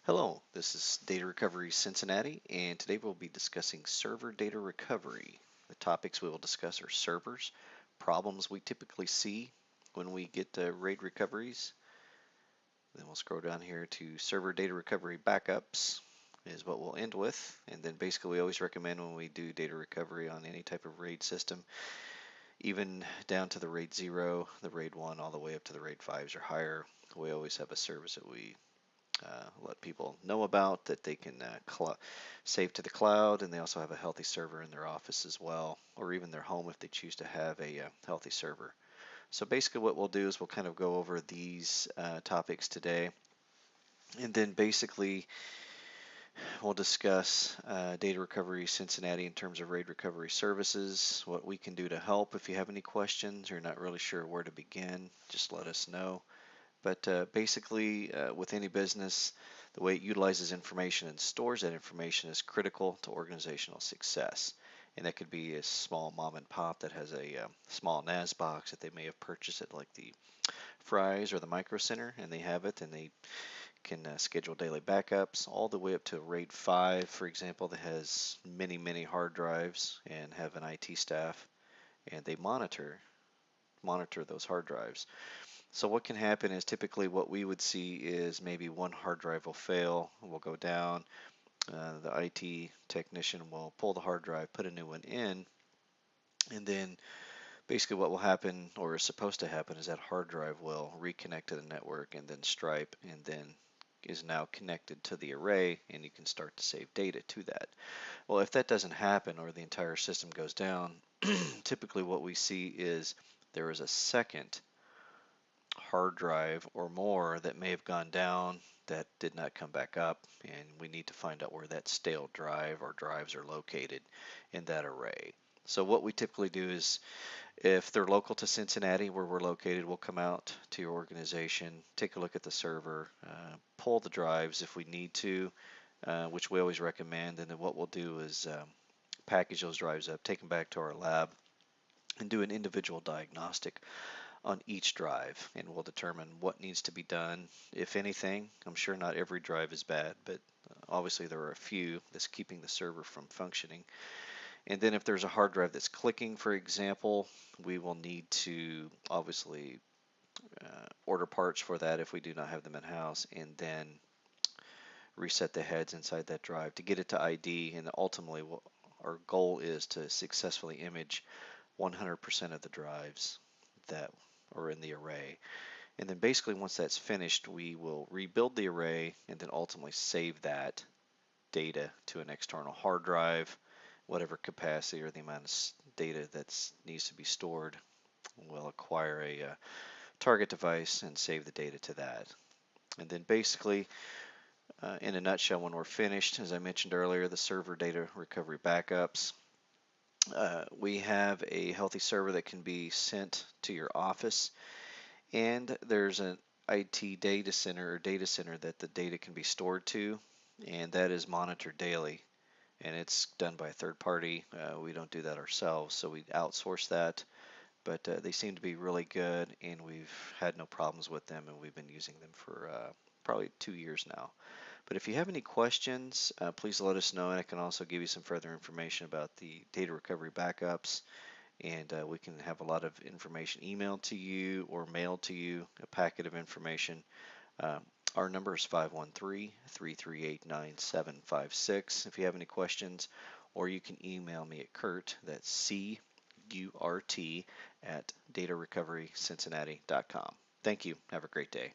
Hello, this is Data Recovery Cincinnati, and today we'll be discussing server data recovery. The topics we will discuss are servers, problems we typically see when we get RAID recoveries. Then we'll scroll down here to server data recovery backups is what we'll end with. And then basically we always recommend when we do data recovery on any type of RAID system, even down to the RAID 0, the RAID 1, all the way up to the RAID 5s or higher, we always have a service that we let people know about that they can save to the cloud, and they also have a healthy server in their office as well, or even their home if they choose to have a healthy server. So basically what we'll do is we'll kind of go over these topics today, and then basically we'll discuss Data Recovery Cincinnati in terms of RAID recovery services, what we can do to help. If you have any questions or you're not really sure where to begin, just let us know. But basically, with any business, the way it utilizes information and stores that information is critical to organizational success. And that could be a small mom and pop that has a small NAS box that they may have purchased at like the Fry's or the Micro Center, and they have it, and they can schedule daily backups, all the way up to RAID 5, for example, that has many, many hard drives and have an IT staff, and they monitor those hard drives. So what can happen is typically what we would see is maybe one hard drive will fail, will go down. The IT technician will pull the hard drive, put a new one in, and then basically what will happen or is supposed to happen is that hard drive will reconnect to the network and then stripe and then is now connected to the array, and you can start to save data to that. Well, if that doesn't happen or the entire system goes down, typically what we see is there is a second hard drive or more that may have gone down that did not come back up, and we need to find out where that stale drive or drives are located in that array. So what we typically do is if they're local to Cincinnati where we're located, we'll come out to your organization, take a look at the server, pull the drives if we need to, which we always recommend, and then what we'll do is package those drives up, take them back to our lab, and do an individual diagnostic on each drive, and we'll determine what needs to be done, if anything. I'm sure not every drive is bad, but obviously there are a few that's keeping the server from functioning. And then if there's a hard drive that's clicking, for example, we will need to obviously order parts for that if we do not have them in-house, and then reset the heads inside that drive to get it to ID. And ultimately, our goal is to successfully image 100% of the drives that are in the array. And then basically once that's finished, we will rebuild the array and then ultimately save that data to an external hard drive, whatever capacity or the amount of data that needs to be stored. We'll acquire a target device and save the data to that. And then basically, in a nutshell, when we're finished, as I mentioned earlier, the server data recovery backups, we have a healthy server that can be sent to your office, and there's an IT data center or data center that the data can be stored to, and that is monitored daily. And it's done by a third party. We don't do that ourselves, so we outsource that. But they seem to be really good, and we've had no problems with them, and we've been using them for probably 2 years now. But if you have any questions, please let us know, and I can also give you some further information about the data recovery backups, and we can have a lot of information emailed to you or mailed to you, a packet of information. Uh, our number is 513-338-9756 if you have any questions, or you can email me at Kurt, that's CURT, at datarecoverycincinnati.com. Thank you. Have a great day.